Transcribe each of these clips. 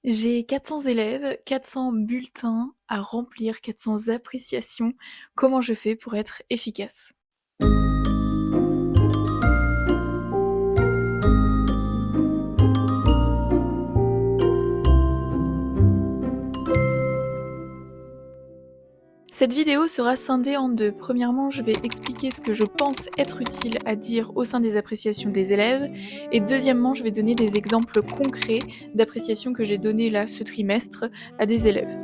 J'ai 400 élèves, 400 bulletins à remplir, 400 appréciations. Comment je fais pour être efficace? Cette vidéo sera scindée en deux. Premièrement, je vais expliquer ce que je pense être utile à dire au sein des appréciations des élèves. Et deuxièmement, je vais donner des exemples concrets d'appréciations que j'ai données là ce trimestre à des élèves.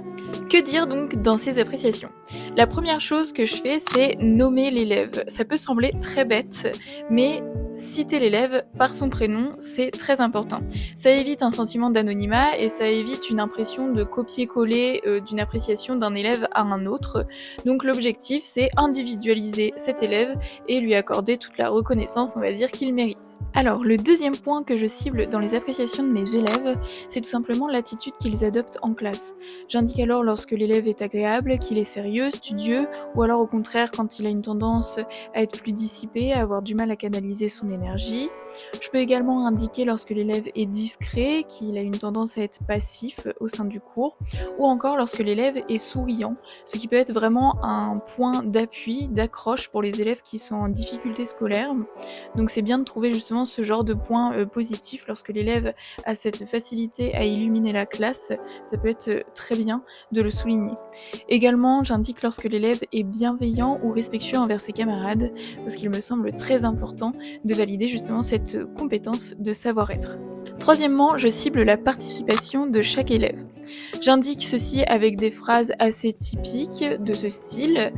Que dire donc dans ces appréciations? La première chose que je fais, c'est nommer l'élève. Ça peut sembler très bête, mais citer l'élève par son prénom, c'est très important. Ça évite un sentiment d'anonymat et ça évite une impression de copier-coller d'une appréciation d'un élève à un autre. Donc l'objectif, c'est individualiser cet élève et lui accorder toute la reconnaissance, on va dire, qu'il mérite. Alors, le deuxième point que je cible dans les appréciations de mes élèves, c'est tout simplement l'attitude qu'ils adoptent en classe. J'indique alors lorsque l'élève est agréable, qu'il est sérieux, studieux, ou alors au contraire quand il a une tendance à être plus dissipé, à avoir du mal à canaliser son énergie. Je peux également indiquer lorsque l'élève est discret, qu'il a une tendance à être passif au sein du cours, ou encore lorsque l'élève est souriant, ce qui peut être vraiment un point d'appui, d'accroche pour les élèves qui sont en difficulté scolaire. Donc c'est bien de trouver justement ce genre de points positifs lorsque l'élève a cette facilité à illuminer la classe, ça peut être très bien de le souligner. Également, j'indique lorsque l'élève est bienveillant ou respectueux envers ses camarades, parce qu'il me semble très important de valider justement cette compétence de savoir-être. Troisièmement, je cible la participation de chaque élève. J'indique ceci avec des phrases assez typiques de ce style.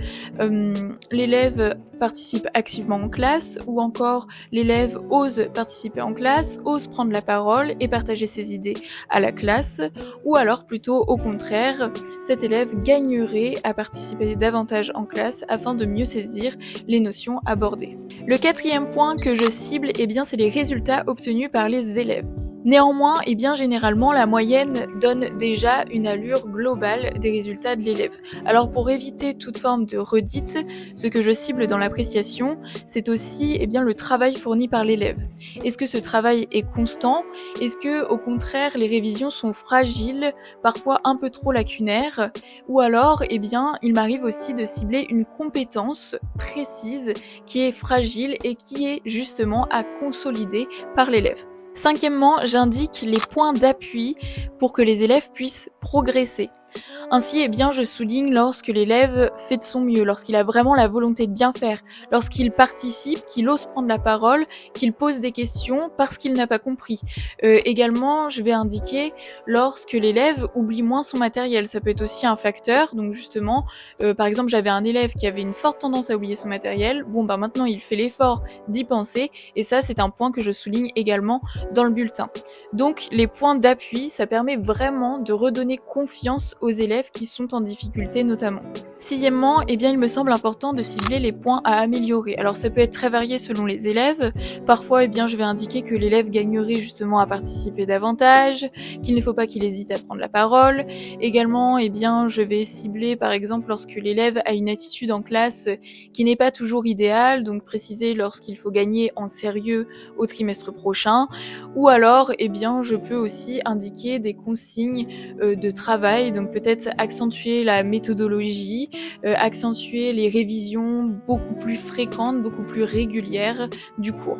L'élève participe activement en classe, ou encore l'élève ose participer en classe, ose prendre la parole et partager ses idées à la classe, ou alors plutôt au contraire, cet élève gagnerait à participer davantage en classe afin de mieux saisir les notions abordées. Le quatrième point que je cible, c'est les résultats obtenus par les élèves. Néanmoins, généralement, la moyenne donne déjà une allure globale des résultats de l'élève. Alors pour éviter toute forme de redite, ce que je cible dans l'appréciation, c'est aussi le travail fourni par l'élève. Est-ce que ce travail est constant? Est-ce que, au contraire, les révisions sont fragiles, parfois un peu trop lacunaires? Ou alors, il m'arrive aussi de cibler une compétence précise qui est fragile et qui est justement à consolider par l'élève. Cinquièmement, j'indique les points d'appui pour que les élèves puissent progresser. Ainsi, je souligne lorsque l'élève fait de son mieux, lorsqu'il a vraiment la volonté de bien faire, lorsqu'il participe, qu'il ose prendre la parole, qu'il pose des questions parce qu'il n'a pas compris. Également, je vais indiquer lorsque l'élève oublie moins son matériel. Ça peut être aussi un facteur. Donc justement, par exemple, j'avais un élève qui avait une forte tendance à oublier son matériel. Maintenant, il fait l'effort d'y penser. Et ça, c'est un point que je souligne également dans le bulletin. Donc, les points d'appui, ça permet vraiment de redonner confiance aux élèves qui sont en difficulté notamment. Sixièmement, il me semble important de cibler les points à améliorer. Alors ça peut être très varié selon les élèves. Parfois, je vais indiquer que l'élève gagnerait justement à participer davantage, qu'il ne faut pas qu'il hésite à prendre la parole. Également, je vais cibler par exemple lorsque l'élève a une attitude en classe qui n'est pas toujours idéale, donc préciser lorsqu'il faut gagner en sérieux au trimestre prochain. Ou alors, je peux aussi indiquer des consignes de travail, donc peut-être accentuer la méthodologie, accentuer les révisions beaucoup plus fréquentes, beaucoup plus régulières du cours.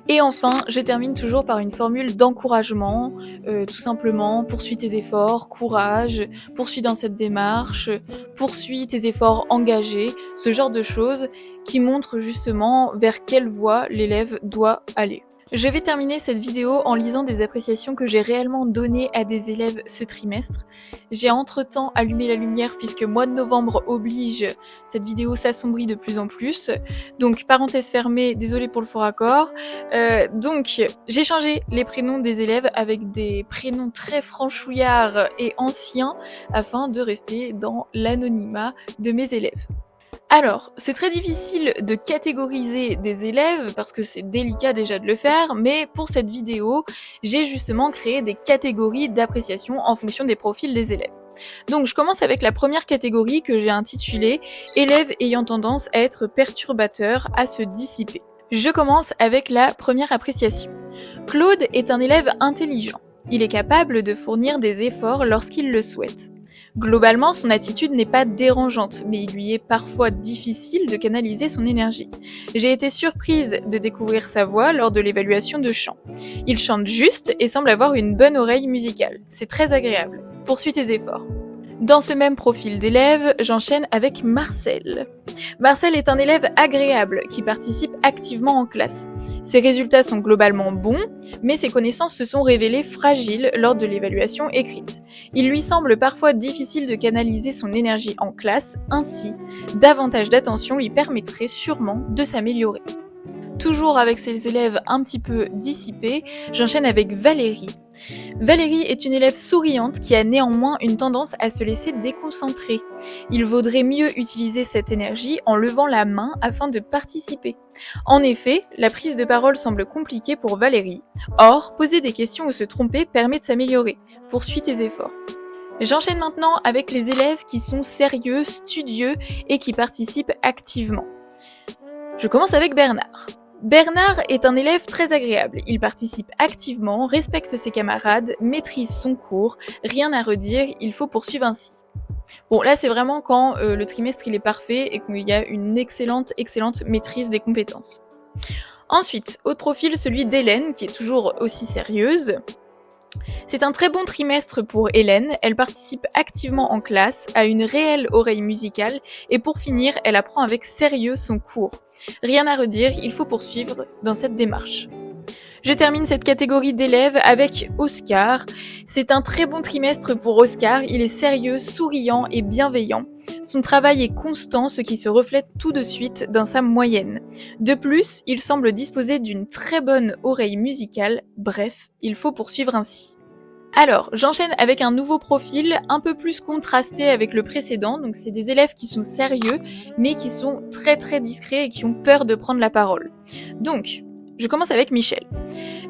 Et enfin, je termine toujours par une formule d'encouragement, tout simplement, poursuis tes efforts, courage, poursuis dans cette démarche, poursuis tes efforts engagés, ce genre de choses qui montrent justement vers quelle voie l'élève doit aller. Je vais terminer cette vidéo en lisant des appréciations que j'ai réellement données à des élèves ce trimestre. J'ai entre-temps allumé la lumière puisque mois de novembre oblige, cette vidéo s'assombrit de plus en plus. Donc, parenthèse fermée, désolée pour le faux raccord. Donc, j'ai changé les prénoms des élèves avec des prénoms très franchouillards et anciens afin de rester dans l'anonymat de mes élèves. Alors, c'est très difficile de catégoriser des élèves parce que c'est délicat déjà de le faire, mais pour cette vidéo, j'ai justement créé des catégories d'appréciation en fonction des profils des élèves. Donc, je commence avec la première catégorie que j'ai intitulée « Élèves ayant tendance à être perturbateurs, à se dissiper ». Je commence avec la première appréciation. Claude est un élève intelligent. Il est capable de fournir des efforts lorsqu'il le souhaite. Globalement, son attitude n'est pas dérangeante, mais il lui est parfois difficile de canaliser son énergie. J'ai été surprise de découvrir sa voix lors de l'évaluation de chant. Il chante juste et semble avoir une bonne oreille musicale. C'est très agréable. Poursuis tes efforts. Dans ce même profil d'élève, j'enchaîne avec Marcel. Marcel est un élève agréable qui participe activement en classe. Ses résultats sont globalement bons, mais ses connaissances se sont révélées fragiles lors de l'évaluation écrite. Il lui semble parfois difficile de canaliser son énergie en classe, ainsi, davantage d'attention lui permettrait sûrement de s'améliorer. Toujours avec ses élèves un petit peu dissipés, j'enchaîne avec Valérie. Valérie est une élève souriante qui a néanmoins une tendance à se laisser déconcentrer. Il vaudrait mieux utiliser cette énergie en levant la main afin de participer. En effet, la prise de parole semble compliquée pour Valérie. Or, poser des questions ou se tromper permet de s'améliorer. Poursuis tes efforts. J'enchaîne maintenant avec les élèves qui sont sérieux, studieux et qui participent activement. Je commence avec Bernard. Bernard est un élève très agréable. Il participe activement, respecte ses camarades, maîtrise son cours. Rien à redire, il faut poursuivre ainsi. Bon, là c'est vraiment quand le trimestre il est parfait et qu'il y a une excellente maîtrise des compétences. Ensuite, autre profil, celui d'Hélène, qui est toujours aussi sérieuse. C'est un très bon trimestre pour Hélène, elle participe activement en classe, a une réelle oreille musicale et pour finir, elle apprend avec sérieux son cours. Rien à redire, il faut poursuivre dans cette démarche. Je termine cette catégorie d'élèves avec Oscar. C'est un très bon trimestre pour Oscar, il est sérieux, souriant et bienveillant. Son travail est constant, ce qui se reflète tout de suite dans sa moyenne. De plus, il semble disposer d'une très bonne oreille musicale, bref, il faut poursuivre ainsi. Alors, j'enchaîne avec un nouveau profil un peu plus contrasté avec le précédent, donc c'est des élèves qui sont sérieux, mais qui sont très discrets et qui ont peur de prendre la parole. Donc, je commence avec Michel.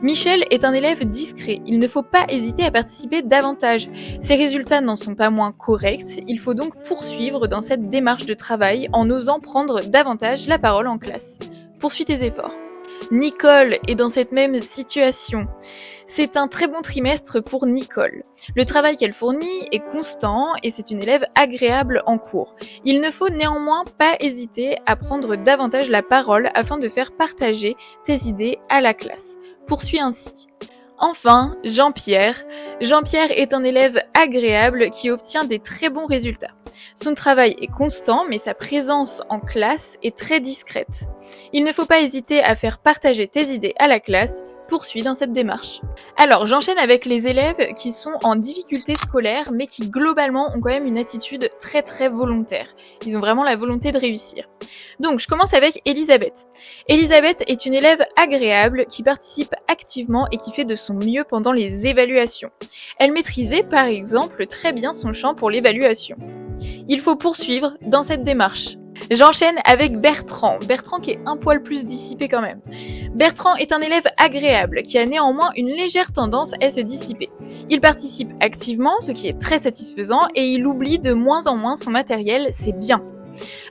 Michel est un élève discret, il ne faut pas hésiter à participer davantage. Ses résultats n'en sont pas moins corrects, il faut donc poursuivre dans cette démarche de travail en osant prendre davantage la parole en classe. Poursuis tes efforts. Nicole est dans cette même situation. C'est un très bon trimestre pour Nicole. Le travail qu'elle fournit est constant et c'est une élève agréable en cours. Il ne faut néanmoins pas hésiter à prendre davantage la parole afin de faire partager tes idées à la classe. Poursuis ainsi. Enfin, Jean-Pierre. Jean-Pierre est un élève agréable qui obtient des très bons résultats. Son travail est constant, mais sa présence en classe est très discrète. Il ne faut pas hésiter à faire partager tes idées à la classe. Poursuis dans cette démarche. Alors, j'enchaîne avec les élèves qui sont en difficulté scolaire, mais qui globalement ont quand même une attitude très volontaire. Ils ont vraiment la volonté de réussir. Donc, je commence avec Elisabeth. Elisabeth est une élève agréable qui participe activement et qui fait de son mieux pendant les évaluations. Elle maîtrisait par exemple très bien son chant pour l'évaluation. Il faut poursuivre dans cette démarche. J'enchaîne avec Bertrand. Bertrand qui est un poil plus dissipé quand même. Bertrand est un élève agréable qui a néanmoins une légère tendance à se dissiper. Il participe activement, ce qui est très satisfaisant, et il oublie de moins en moins son matériel, c'est bien.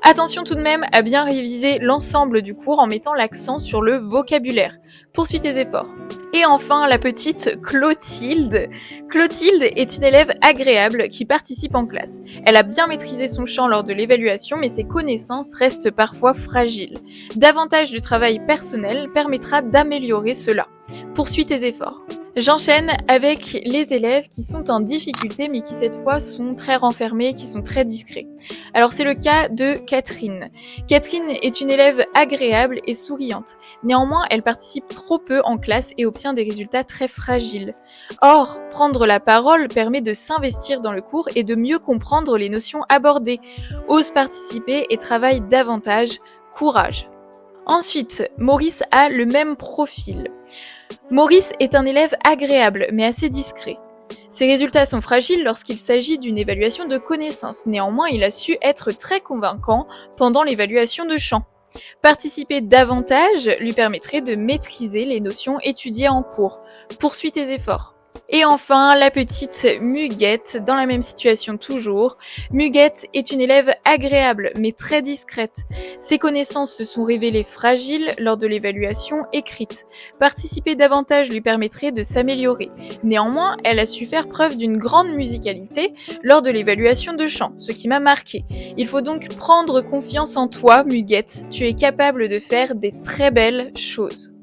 Attention tout de même à bien réviser l'ensemble du cours en mettant l'accent sur le vocabulaire. Poursuis tes efforts. Et enfin, la petite Clotilde. Clotilde est une élève agréable qui participe en classe. Elle a bien maîtrisé son chant lors de l'évaluation, mais ses connaissances restent parfois fragiles. Davantage de travail personnel permettra d'améliorer cela. Poursuis tes efforts. J'enchaîne avec les élèves qui sont en difficulté mais qui cette fois sont très renfermés, qui sont très discrets. Alors c'est le cas de Catherine. Catherine est une élève agréable et souriante. Néanmoins, elle participe trop peu en classe et obtient des résultats très fragiles. Or, prendre la parole permet de s'investir dans le cours et de mieux comprendre les notions abordées. Ose participer et travaille davantage. Courage. Ensuite, Maurice a le même profil. Maurice est un élève agréable, mais assez discret. Ses résultats sont fragiles lorsqu'il s'agit d'une évaluation de connaissances. Néanmoins, il a su être très convaincant pendant l'évaluation de chant. Participer davantage lui permettrait de maîtriser les notions étudiées en cours. Poursuis tes efforts. Et enfin, la petite Muguette, dans la même situation toujours. Muguette est une élève agréable, mais très discrète. Ses connaissances se sont révélées fragiles lors de l'évaluation écrite. Participer davantage lui permettrait de s'améliorer. Néanmoins, elle a su faire preuve d'une grande musicalité lors de l'évaluation de chant, ce qui m'a marqué. Il faut donc prendre confiance en toi, Muguette. Tu es capable de faire des très belles choses.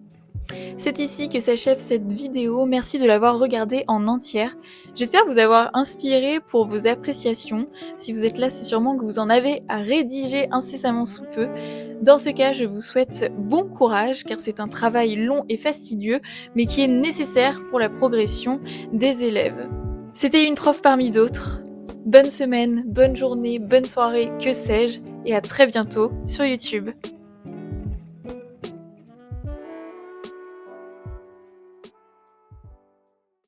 C'est ici que s'achève cette vidéo, merci de l'avoir regardée en entière. J'espère vous avoir inspiré pour vos appréciations. Si vous êtes là, c'est sûrement que vous en avez à rédiger incessamment sous peu. Dans ce cas, je vous souhaite bon courage car c'est un travail long et fastidieux, mais qui est nécessaire pour la progression des élèves. C'était une prof parmi d'autres. Bonne semaine, bonne journée, bonne soirée, que sais-je, et à très bientôt sur YouTube.